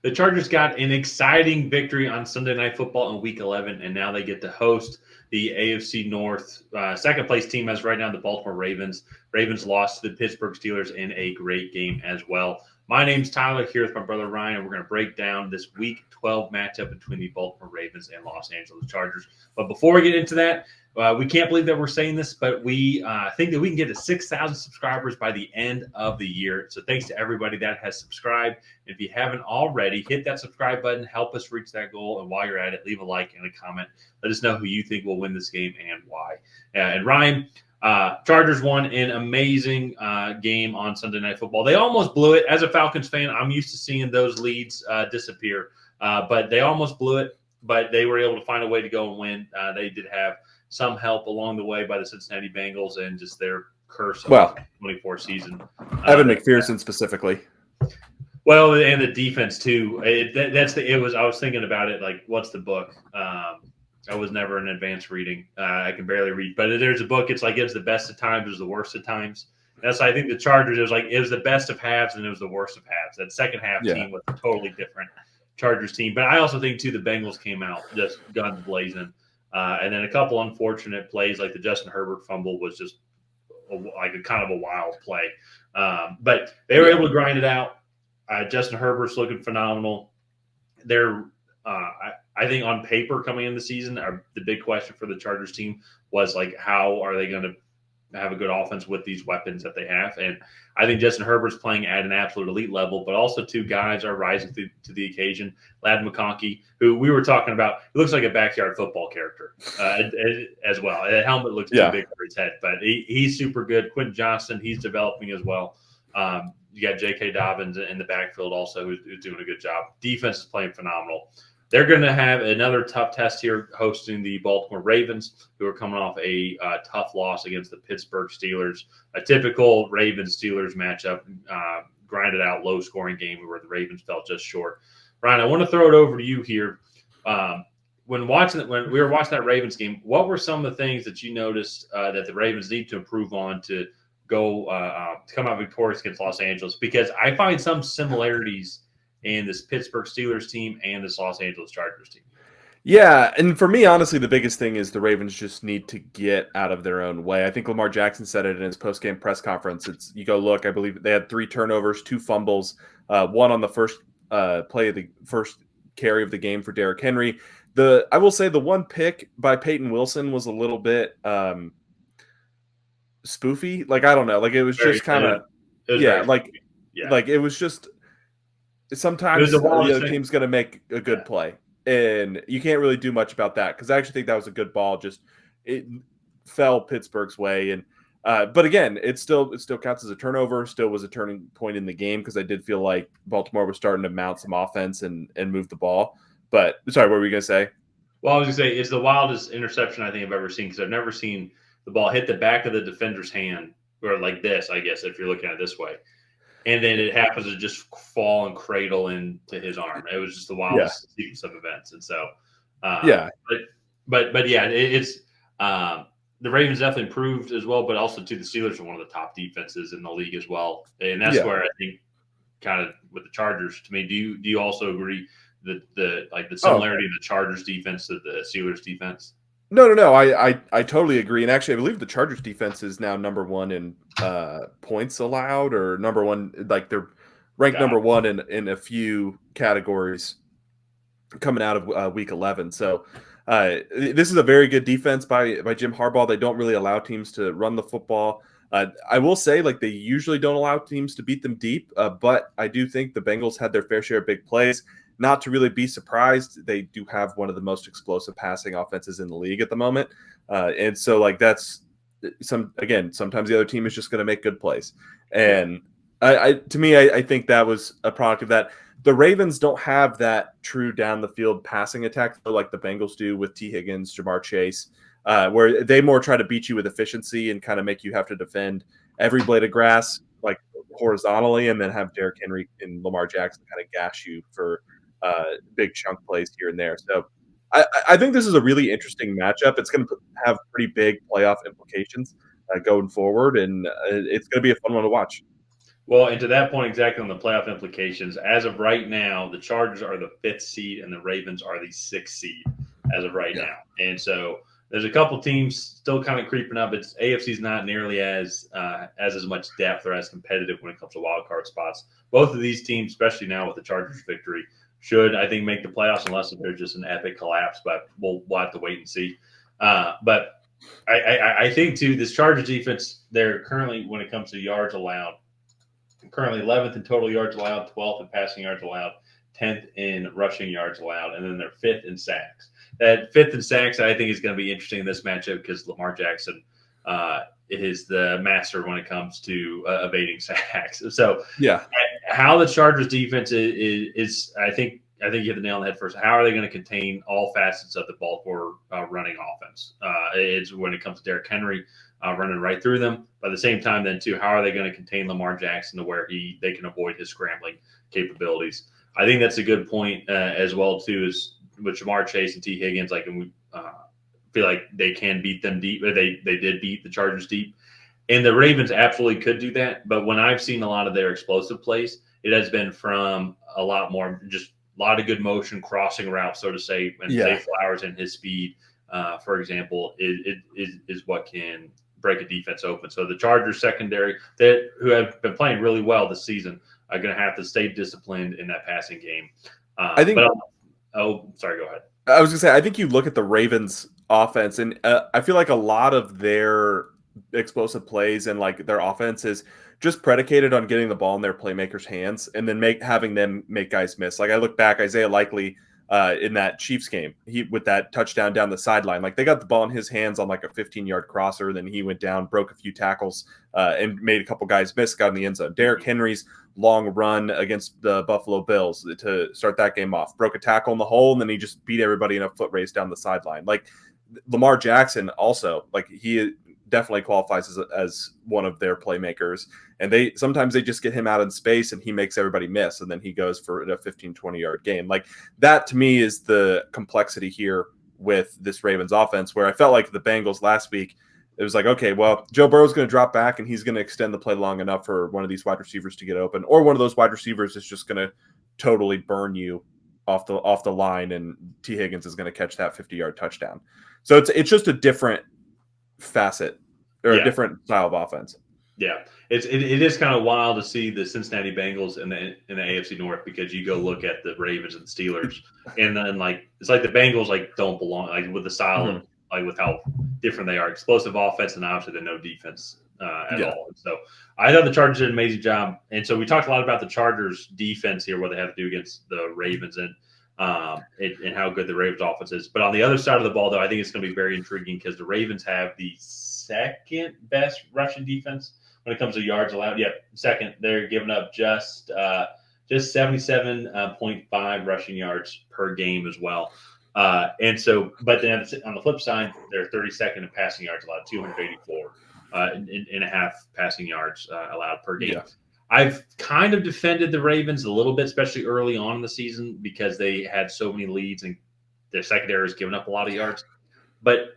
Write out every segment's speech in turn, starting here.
The Chargers got an exciting victory on Sunday Night Football in Week 11, and now they get to host the AFC North second place team as right now the Baltimore Ravens. Ravens lost to the Pittsburgh Steelers in a great game as well. My name's Tyler, here with my brother Ryan, and we're going to break down this Week 12 matchup between the Baltimore Ravens and Los Angeles Chargers. But before we get into that, we can't believe that we're saying this, but we think that we can get to 6,000 subscribers by the end of the year. So thanks to everybody that has subscribed. If you haven't already, hit that subscribe button. Help us reach that goal. And while you're at it, leave a like and a comment. Let us know who you think will win this game and why. And Ryan, Chargers won an amazing game on Sunday Night Football. They almost blew it. As a Falcons fan, I'm used to seeing those leads disappear. But they almost blew it, but they were able to find a way to go and win. They did have some help along the way by the Cincinnati Bengals and just their curse of the 24 season. Evan McPherson specifically. Well, and the defense too. I was thinking about it. Like, what's the book? I was never an advanced reading. I can barely read, but there's a book. It's like it's the best of times, it was the worst of times. That's I think the Chargers. It was the best of halves and it was the worst of halves. That second half team was a totally different Chargers team. But I also think too the Bengals came out just guns blazing. And then a couple unfortunate plays, like the Justin Herbert fumble, was just like a kind of a wild play. But they were able to grind it out. Justin Herbert's looking phenomenal. They're, I think, on paper coming in the season, the big question for the Chargers team was like, how are they going to have a good offense with these weapons that they have? And I think Justin Herbert's playing at an absolute elite level, but also two guys are rising to the occasion. Ladd McConkey, who we were talking about, he looks like a backyard football character as well. The helmet looks too big for his head, but he's super good. Quentin Johnston, he's developing as well. You got J.K. Dobbins in the backfield also who's doing a good job. Defense is playing phenomenal. They're going to have another tough test here hosting the Baltimore Ravens, who are coming off a tough loss against the Pittsburgh Steelers. A typical Ravens-Steelers matchup, grinded out, low-scoring game where the Ravens fell just short. Ryan, I want to throw it over to you here. When we were watching that Ravens game, what were some of the things that you noticed that the Ravens need to improve on to go to come out victorious against Los Angeles? Because I find some similarities in this Pittsburgh Steelers team and this Los Angeles Chargers team. Yeah, and for me, honestly, the biggest thing is the Ravens just need to get out of their own way. I think Lamar Jackson said it in his post-game press conference. You go look, I believe they had 3 turnovers, 2 fumbles, one on the first play of the first carry of the game for Derrick Henry. I will say the one pick by Peyton Wilson was a little bit spoofy. Like, I don't know. Like, it was just kind of, like it was just, sometimes the other team's going to make a good play, and you can't really do much about that because I actually think that was a good ball. Just it fell Pittsburgh's way, and but again, it still counts as a turnover. Still was a turning point in the game because I did feel like Baltimore was starting to mount some offense and move the ball. But sorry, what were you going to say? Well, I was going to say it's the wildest interception I think I've ever seen because I've never seen the ball hit the back of the defender's hand or like this. I guess if you're looking at it this way. And then it happens to just fall and cradle into his arm. It was just the wildest sequence of events. And so, but yeah, it's the Ravens definitely improved as well, but also too the Steelers are one of the top defenses in the league as well. And that's where I think kind of with the Chargers, to me, do you also agree that the similarity of the Chargers defense to the Steelers defense? No. I totally agree. And actually, I believe the Chargers defense is now number 1 in points allowed, or number 1, like they're ranked number 1 in a few categories coming out of Week 11. So this is a very good defense by Jim Harbaugh. They don't really allow teams to run the football. I will say, like, they usually don't allow teams to beat them deep, but I do think the Bengals had their fair share of big plays. Not to really be surprised, they do have one of the most explosive passing offenses in the league at the moment. And so, like, that's sometimes the other team is just going to make good plays. And I think that was a product of that. The Ravens don't have that true down the field passing attack like the Bengals do with T. Higgins, Jamar Chase, where they more try to beat you with efficiency and kind of make you have to defend every blade of grass, like, horizontally, and then have Derrick Henry and Lamar Jackson kind of gash you for big chunk plays here and there. So I think this is a really interesting matchup. It's going to have pretty big playoff implications going forward, and it's going to be a fun one to watch. Well, and to that point, exactly on the playoff implications, as of right now, the Chargers are the 5th seed and the Ravens are the 6th seed as of right Yeah. now. And so there's a couple teams still kind of creeping up. It's AFC's not nearly as much depth or as competitive when it comes to wild card spots. Both of these teams, especially now with the Chargers victory, should I think make the playoffs unless there's just an epic collapse. But we'll have to wait and see. But I think too, this Chargers defense, they're currently, when it comes to yards allowed, currently 11th in total yards allowed, 12th in passing yards allowed, 10th in rushing yards allowed, and then they're 5th in sacks. That 5th in sacks, I think, is going to be interesting in this matchup because Lamar Jackson is the master when it comes to evading sacks. So, Yeah. how the Chargers defense is I think you hit the nail on the head first. How are they going to contain all facets of the Baltimore running offense? It's when it comes to Derrick Henry running right through them. But at the same time, then too, how are they going to contain Lamar Jackson to where they can avoid his scrambling capabilities? I think that's a good point as well too. Is with Jamar Chase and T Higgins, like, and we feel like they can beat them deep. They did beat the Chargers deep. And the Ravens absolutely could do that. But when I've seen a lot of their explosive plays, it has been from a lot more, just a lot of good motion, crossing routes, so to say, and Zay Flowers and his speed, for example, is what can break a defense open. So the Chargers secondary, who have been playing really well this season, are going to have to stay disciplined in that passing game. I think. Sorry, go ahead. I was going to say, I think you look at the Ravens offense, and I feel like a lot of their explosive plays and like their offense is just predicated on getting the ball in their playmakers' hands and then having them make guys miss. Like I look back, Isaiah Likely in that Chiefs game, he with that touchdown down the sideline, like they got the ball in his hands on like a 15-yard crosser, then he went down, broke a few tackles, and made a couple guys miss, got in the end zone. Derrick Henry's long run against the Buffalo Bills to start that game off, broke a tackle in the hole, and then he just beat everybody in a foot race down the sideline. Like Lamar Jackson also, like he definitely qualifies as one of their playmakers, and sometimes they just get him out in space and he makes everybody miss, and then he goes for a 15-20 yard game. Like that to me is the complexity here with this Ravens offense, where I felt like the Bengals last week, it was like, okay, well, Joe Burrow's going to drop back and he's going to extend the play long enough for one of these wide receivers to get open, or one of those wide receivers is just going to totally burn you off the line, and T Higgins is going to catch that 50-yard touchdown. So it's just a different facet or a different style of offense. Yeah, it is kind of wild to see the Cincinnati Bengals in the AFC North, because you go look at the Ravens and Steelers, and then like it's like the Bengals like don't belong, like with the style of, like with how different they are, explosive offense and obviously the no defense at all. And so I thought the Chargers did an amazing job, and so we talked a lot about the Chargers defense here, what they have to do against the Ravens and how good the Ravens offense is. But on the other side of the ball, though, I think it's going to be very intriguing because the Ravens have the second best rushing defense when it comes to yards allowed. Yeah, second. They're giving up just 77.5 rushing yards per game as well. And so, but then on the flip side, they're 32nd in passing yards allowed, 284 and a half passing yards allowed per game. Yeah. I've kind of defended the Ravens a little bit, especially early on in the season, because they had so many leads and their secondary has given up a lot of yards. But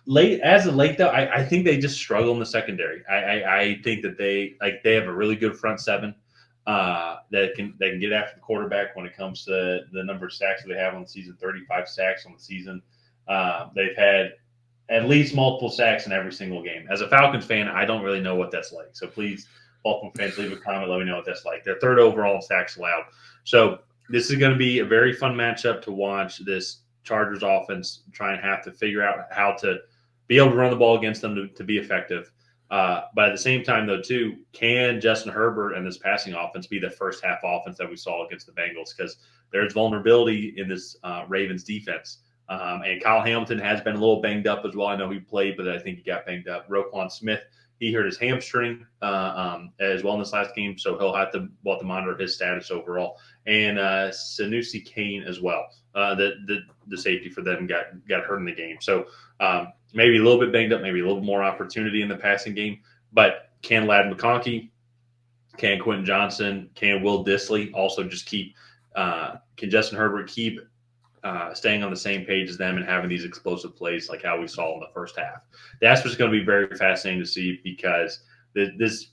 late though, I think they just struggle in the secondary. I think that they have a really good front seven that can get after the quarterback when it comes to the number of sacks that they have on the season. 35 sacks on the season. They've had at least multiple sacks in every single game. As a Falcons fan, I don't really know what that's like. So please, Baltimore fans, leave a comment. Let me know what that's like. They're third overall in sacks allowed. So this is going to be a very fun matchup to watch. This Chargers offense try and have to figure out how to be able to run the ball against them to be effective. But at the same time, though, too, can Justin Herbert and this passing offense be the first half offense that we saw against the Bengals? Because there's vulnerability in this Ravens defense. And Kyle Hamilton has been a little banged up as well. I know he played, but I think he got banged up. Roquan Smith, he hurt his hamstring as well in this last game, so he'll have to monitor his status overall. And Sanusi Kane as well, the safety for them got hurt in the game. So maybe a little bit banged up, maybe a little more opportunity in the passing game. But can Ladd McConkey, can Quentin Johnson, can Will Dissly also just can Justin Herbert keep staying on the same page as them and having these explosive plays like how we saw in the first half? That's what's going to be very fascinating to see, because this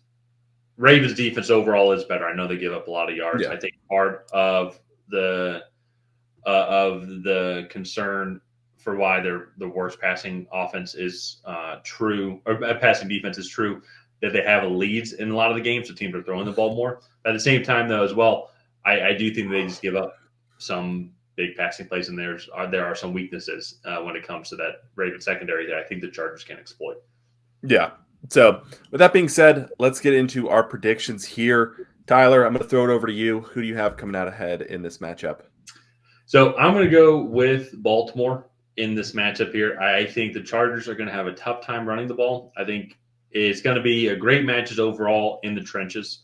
Ravens defense overall is better. I know they give up a lot of yards. Yeah. I think part of the concern for why they're the worst passing offense is true, or passing defense is true, that they have leads in a lot of the games. So teams are throwing the ball more. At the same time, though, as well, I do think they just give up some big passing plays, and there are some weaknesses when it comes to that Raven secondary that I think the Chargers can exploit. Yeah. So with that being said, let's get into our predictions here. Tyler, I'm going to throw it over to you. Who do you have coming out ahead in this matchup? So I'm going to go with Baltimore in this matchup here. I think the Chargers are going to have a tough time running the ball. I think it's going to be a great matches overall in the trenches.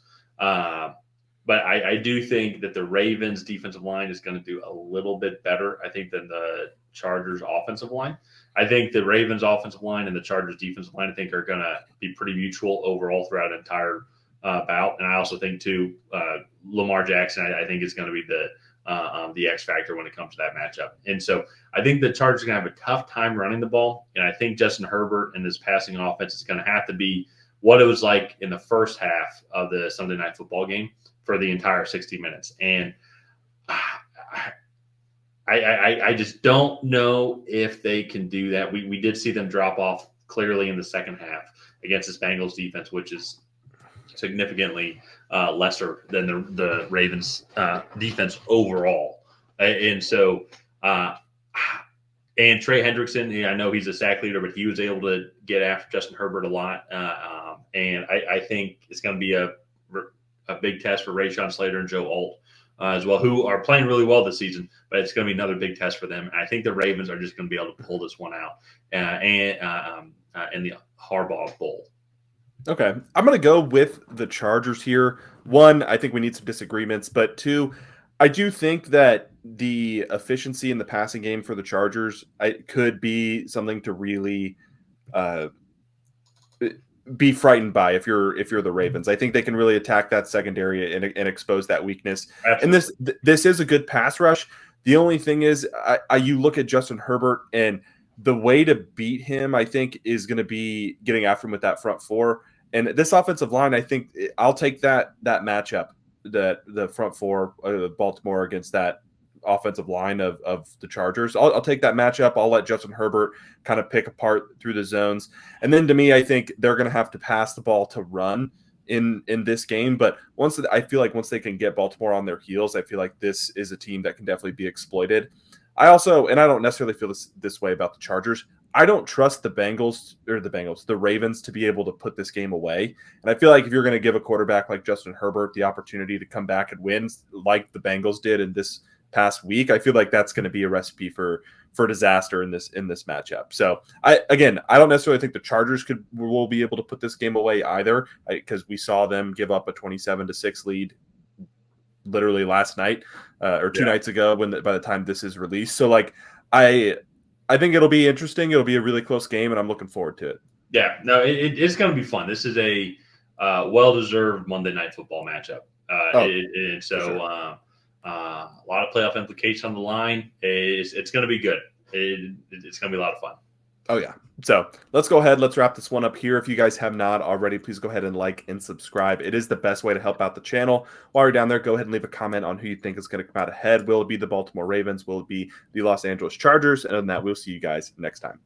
But I do think that the Ravens defensive line is going to do a little bit better, I think, than the Chargers offensive line. I think the Ravens offensive line and the Chargers defensive line, I think, are going to be pretty mutual overall throughout an entire bout. And I also think, too, Lamar Jackson, I think, is going to be the X factor when it comes to that matchup. And so I think the Chargers are going to have a tough time running the ball. And I think Justin Herbert and this passing offense is going to have to be what it was like in the first half of the Sunday Night Football game for the entire 60 minutes. And I just don't know if they can do that. We did see them drop off clearly in the second half against this Bengals defense, which is significantly lesser than the Ravens defense overall. And so, and Trey Hendrickson, I know he's a sack leader, but he was able to get after Justin Herbert a lot. And I think it's going to be a big test for Rashawn Slater and Joe Alt as well, who are playing really well this season, but it's going to be another big test for them. And I think the Ravens are just going to be able to pull this one out in the Harbaugh Bowl. Okay. I'm going to go with the Chargers here. One, I think we need some disagreements, but two, I do think that the efficiency in the passing game for the Chargers could be something to really be frightened by if you're the Ravens. I think they can really attack that secondary and expose that weakness. Absolutely. And this is a good pass rush. The only thing is, you look at Justin Herbert, and the way to beat him, I think, is going to be getting after him with that front four. And this offensive line, I think I'll take that matchup, the front four, Baltimore against that offensive line of the Chargers. I'll take that matchup. I'll let Justin Herbert kind of pick apart through the zones. And then to me, I think they're going to have to pass the ball to run in this game. But I feel like once they can get Baltimore on their heels, I feel like this is a team that can definitely be exploited. I don't necessarily feel this way about the Chargers. I don't trust the Ravens to be able to put this game away. And I feel like if you're going to give a quarterback like Justin Herbert the opportunity to come back and win like the Bengals did in this past week, I feel like that's going to be a recipe for disaster in this matchup. So I don't necessarily think the Chargers will be able to put this game away either, because we saw them give up a 27-6 lead literally last night or two nights ago by the time this is released. So I think it'll be interesting. It'll be a really close game, and I'm looking forward to it. Yeah, no, it's going to be fun. This is a well-deserved Monday Night Football matchup. A lot of playoff implications on the line. It's going to be good. It's going to be a lot of fun. Oh, yeah. So let's go ahead. Let's wrap this one up here. If you guys have not already, please go ahead and like and subscribe. It is the best way to help out the channel. While you're down there, go ahead and leave a comment on who you think is going to come out ahead. Will it be the Baltimore Ravens? Will it be the Los Angeles Chargers? And other than that, we'll see you guys next time.